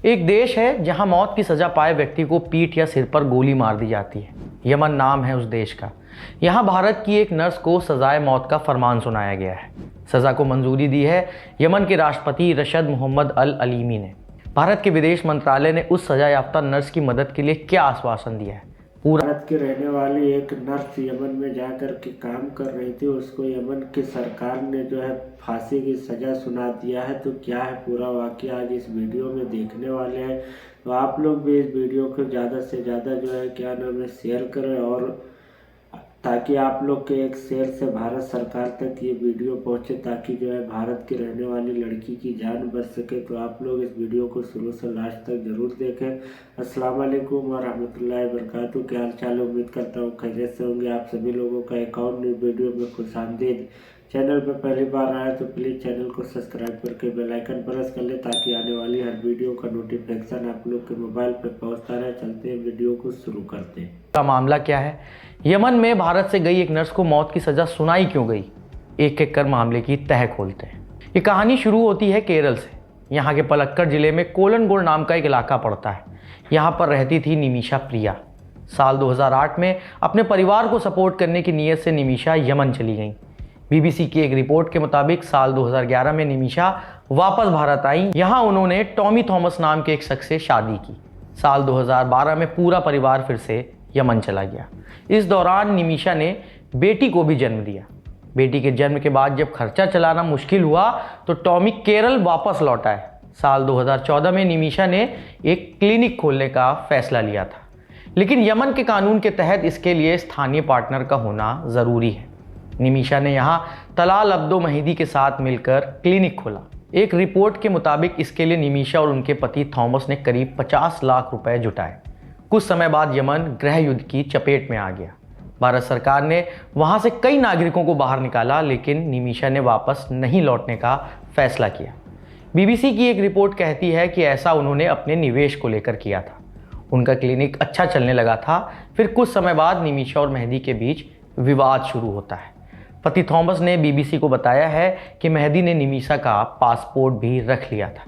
एक देश है जहां मौत की सजा पाए व्यक्ति को पीठ या सिर पर गोली मार दी जाती है। यमन नाम है उस देश का। यहां भारत की एक नर्स को सजाए मौत का फरमान सुनाया गया है। सजा को मंजूरी दी है यमन के राष्ट्रपति रशद मोहम्मद अल अलीमी ने। भारत के विदेश मंत्रालय ने उस सजा याफ्ता नर्स की मदद के लिए क्या आश्वासन दिया है? भारत के रहने वाली एक नर्स यमन में जाकर के काम कर रही थी, उसको यमन की सरकार ने जो है फांसी की सज़ा सुना दिया है। तो क्या है पूरा वाकया आज इस वीडियो में देखने वाले हैं। तो आप लोग भी इस वीडियो को ज़्यादा से ज़्यादा जो है क्या नाम है शेयर करें, और ताकि आप लोग के एक शेयर से भारत सरकार तक ये वीडियो पहुंचे, ताकि जो है भारत की रहने वाली लड़की की जान बच सके। तो आप लोग इस वीडियो को शुरू से लास्ट तक जरूर देखें। अस्सलाम वालेकुम व रहमतुल्लाहि व बरकातहू। क्या हाल चाल है? उम्मीद करता हूँ खैरियत से होंगे। आप सभी लोगों का एक और न्यू वीडियो में खुशामदीद। चैनल पर पहली बार आए तो प्लीज़ चैनल को सब्सक्राइब करके बेल आइकन प्रेस कर ले, ताकि आने वाली हर वीडियो का नोटिफिकेशन आप लोग के मोबाइल पर पहुंचता रहे। चलते हैं वीडियो को शुरू करते हैं। का मामला क्या है? यमन में भारत से गई एक नर्स को मौत की सजा सुनाई क्यों गई? एक एक कर मामले की तह खोलते हैं। ये कहानी शुरू होती है केरल से। यहाँ के पलक्कड़ जिले में कोलनगोड नाम का एक इलाका पड़ता है। यहाँ पर रहती थी निमिषा प्रिया। साल 2008 में अपने परिवार को सपोर्ट करने की नीयत से निमिषा यमन चली गई। बीबीसी की एक रिपोर्ट के मुताबिक साल 2011 में निमिषा वापस भारत आई। यहाँ उन्होंने टॉमी थॉमस नाम के एक शख्स से शादी की। साल 2012 में पूरा परिवार फिर से यमन चला गया। इस दौरान निमिषा ने बेटी को भी जन्म दिया। बेटी के जन्म के बाद जब खर्चा चलाना मुश्किल हुआ तो टॉमी केरल वापस लौटा है। साल 2014 में निमिषा ने एक क्लिनिक खोलने का फैसला लिया था, लेकिन यमन के कानून के तहत इसके लिए स्थानीय पार्टनर का होना ज़रूरी है। निमिषा ने यहाँ तलाल अब्दो महीदी के साथ मिलकर क्लिनिक खोला। एक रिपोर्ट के मुताबिक इसके लिए निमिषा और उनके पति थॉमस ने करीब 50 लाख रुपए जुटाए। कुछ समय बाद यमन गृह युद्ध की चपेट में आ गया। भारत सरकार ने वहां से कई नागरिकों को बाहर निकाला, लेकिन निमिषा ने वापस नहीं लौटने का फैसला किया। बीबीसी की एक रिपोर्ट कहती है कि ऐसा उन्होंने अपने निवेश को लेकर किया था। उनका क्लिनिक अच्छा चलने लगा था। फिर कुछ समय बाद निमिषा और मेहदी के बीच विवाद शुरू होता है। पति थॉमस ने बीबीसी को बताया है कि मेहदी ने निमिषा का पासपोर्ट भी रख लिया था।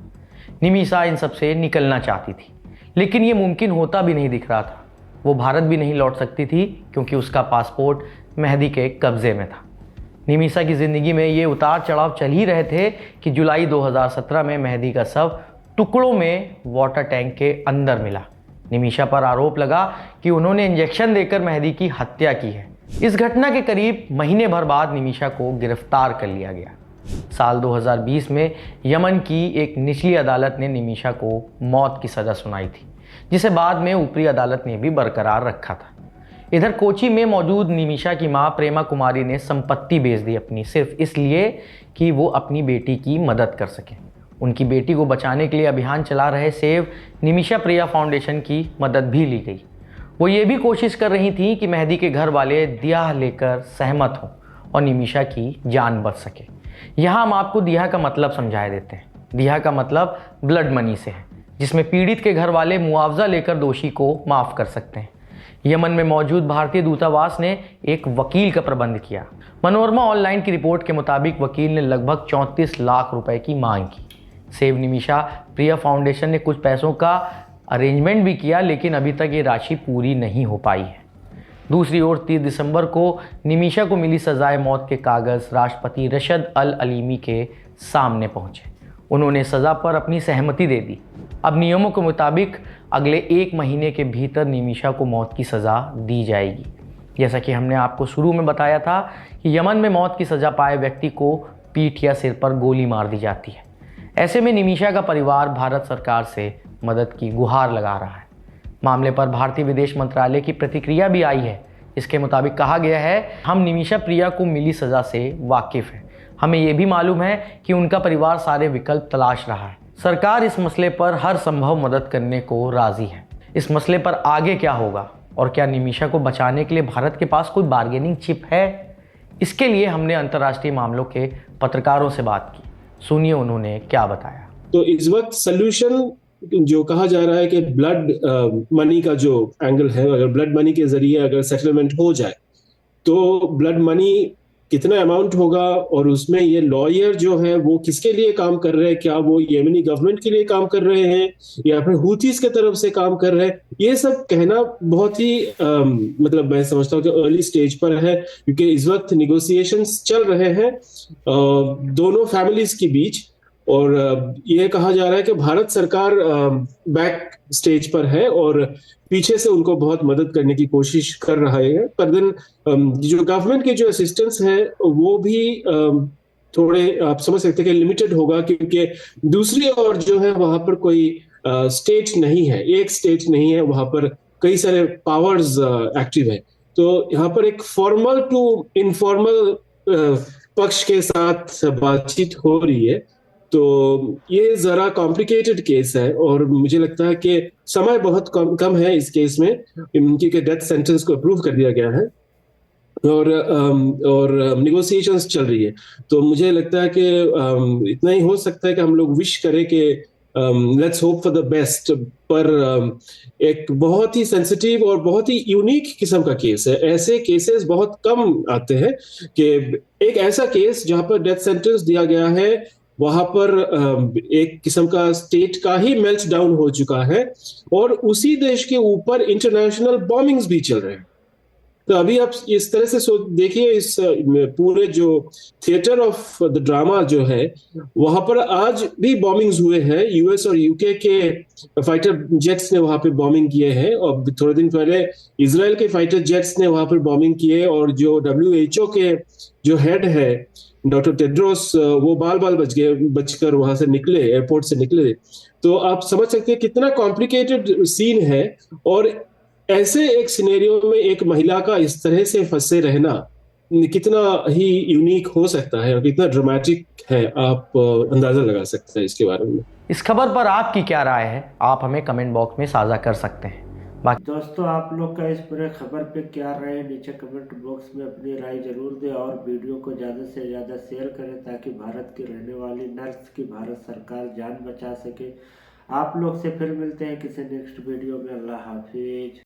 निमिषा इन सबसे निकलना चाहती थी, लेकिन ये मुमकिन होता भी नहीं दिख रहा था। वो भारत भी नहीं लौट सकती थी क्योंकि उसका पासपोर्ट मेहदी के कब्जे में था। निमिषा की ज़िंदगी में ये उतार चढ़ाव चल ही रहे थे कि जुलाई 2017 में मेहदी का शव टुकड़ों में वाटर टैंक के अंदर मिला। निमिषा पर आरोप लगा कि उन्होंने इंजेक्शन देकर मेहदी की हत्या की है। इस घटना के करीब महीने भर बाद निमिषा को गिरफ्तार कर लिया गया। साल 2020 में यमन की एक निचली अदालत ने निमिषा को मौत की सज़ा सुनाई थी, जिसे बाद में ऊपरी अदालत ने भी बरकरार रखा था। इधर कोची में मौजूद निमिषा की मां प्रेमा कुमारी ने संपत्ति बेच दी अपनी, सिर्फ इसलिए कि वो अपनी बेटी की मदद कर सकें। उनकी बेटी को बचाने के लिए अभियान चला रहे सेव निमिषा प्रिया फाउंडेशन की मदद भी ली गई। वो ये भी कोशिश कर रही थी कि मेहदी के घर वाले दिया लेकर सहमत हों और निमिषा की जान बच सके। यहाँ हम आपको दिया का मतलब समझाए देते हैं। दिया का मतलब ब्लड मनी से है, जिसमें पीड़ित के घर वाले मुआवजा लेकर दोषी को माफ़ कर सकते हैं। यमन में मौजूद भारतीय दूतावास ने एक वकील का प्रबंध किया। मनोरमा ऑनलाइन की रिपोर्ट के मुताबिक वकील ने लगभग 34 लाख रुपए की मांग की। सेव निमिषा प्रिया फाउंडेशन ने कुछ पैसों का अरेंजमेंट भी किया, लेकिन अभी तक ये राशि पूरी नहीं हो पाई है। दूसरी ओर 30 दिसंबर को निमिषा को मिली सजाए मौत के कागज़ राष्ट्रपति रशद अल अलीमी के सामने पहुंचे। उन्होंने सज़ा पर अपनी सहमति दे दी। अब नियमों के मुताबिक अगले 1 महीने के भीतर निमिषा को मौत की सज़ा दी जाएगी। जैसा कि हमने आपको शुरू में बताया था कि यमन में मौत की सज़ा पाए व्यक्ति को पीठ या सिर पर गोली मार दी जाती है। ऐसे में निमिषा का परिवार भारत सरकार से मदद की गुहार लगा रहा है। मामले पर भारतीय विदेश मंत्रालय की प्रतिक्रिया भी आई है। इसके मुताबिक कहा गया है, हम निमिषा प्रिया को मिली सज़ा से वाकिफ़ हैं। हमें ये भी मालूम है कि उनका परिवार सारे विकल्प तलाश रहा है। सरकार इस मसले पर हर संभव मदद करने को राज़ी है। इस मसले पर आगे क्या होगा और क्या निमिषा को बचाने के लिए भारत के पास कोई बार्गेनिंग चिप है? इसके लिए हमने अंतर्राष्ट्रीय मामलों के पत्रकारों से बात की। सुनिए उन्होंने क्या बताया। तो इस वक्त सल्यूशन जो कहा जा रहा है कि ब्लड मनी का जो एंगल है, अगर ब्लड मनी के जरिए अगर सेटलमेंट हो जाए तो ब्लड मनी कितना अमाउंट होगा, और उसमें ये लॉयर जो है वो किसके लिए काम कर रहे हैं, क्या वो येमेनी गवर्नमेंट के लिए काम कर रहे हैं या फिर हूथीज के तरफ से काम कर रहे हैं, ये सब कहना बहुत ही मतलब मैं समझता हूँ कि अर्ली स्टेज पर है, क्योंकि इस वक्त निगोसिएशंस चल रहे हैं दोनों फैमिलीज के बीच। और ये कहा जा रहा है कि भारत सरकार बैक स्टेज पर है और पीछे से उनको बहुत मदद करने की कोशिश कर रहा है, पर देन जो गवर्नमेंट के जो असिस्टेंस है वो भी थोड़े आप समझ सकते हैं कि लिमिटेड होगा, क्योंकि दूसरी ओर जो है वहां पर कोई स्टेट नहीं है, एक स्टेट नहीं है, वहां पर कई सारे पावर्स एक्टिव है। तो यहाँ पर एक फॉर्मल टू इनफॉर्मल पक्ष के साथ बातचीत हो रही है। तो ये जरा कॉम्प्लिकेटेड केस है और मुझे लगता है कि समय बहुत कम है इस केस में, क्योंकि डेथ सेंटेंस को अप्रूव कर दिया गया है और निगोसिएशंस चल रही है। तो मुझे लगता है कि इतना ही हो सकता है कि हम लोग विश करें कि let's hope for the best. पर एक बहुत ही सेंसिटिव और बहुत ही यूनिक किस्म का केस है, ऐसे केसेस बहुत कम आते हैं कि एक ऐसा केस जहां पर डेथ सेंटेंस दिया गया है, वहां पर एक किस्म का स्टेट का ही मेल्ट डाउन हो चुका है और उसी देश के ऊपर इंटरनेशनल बॉम्बिंग्स भी चल रहे हैं। तो अभी आप इस तरह से देखिए, इस पूरे जो थिएटर ऑफ द ड्रामा जो है वहां पर आज भी बॉम्बिंग्स हुए हैं। यूएस और यूके के फाइटर जेट्स ने वहां पे बॉम्बिंग किए हैं और थोड़े दिन पहले इसराइल के फाइटर जेट्स ने वहां पर बॉम्बिंग किए, और जो डब्ल्यूएचओ के जो हेड है डॉक्टर टेड्रोस, वो बाल बाल बचकर वहां से निकले, एयरपोर्ट से निकले। तो आप समझ सकते हैं कितना कॉम्प्लिकेटेड सीन है, और ऐसे एक सिनेरियो में एक महिला का इस तरह से फंसे रहना कितना ही यूनिक हो सकता है और कितना ड्रामेटिक है, आप अंदाजा लगा सकते हैं इसके बारे में। इस खबर पर आपकी क्या राय है, आप हमें कमेंट बॉक्स में साझा कर सकते हैं। दोस्तों, आप लोग का इस पूरे खबर पे क्या राय है, नीचे कमेंट बॉक्स में अपनी राय जरूर दें और वीडियो को ज़्यादा से ज़्यादा शेयर करें ताकि भारत की रहने वाली नर्स की भारत सरकार जान बचा सके। आप लोग से फिर मिलते हैं किसी नेक्स्ट वीडियो में। अल्लाह हाफिज।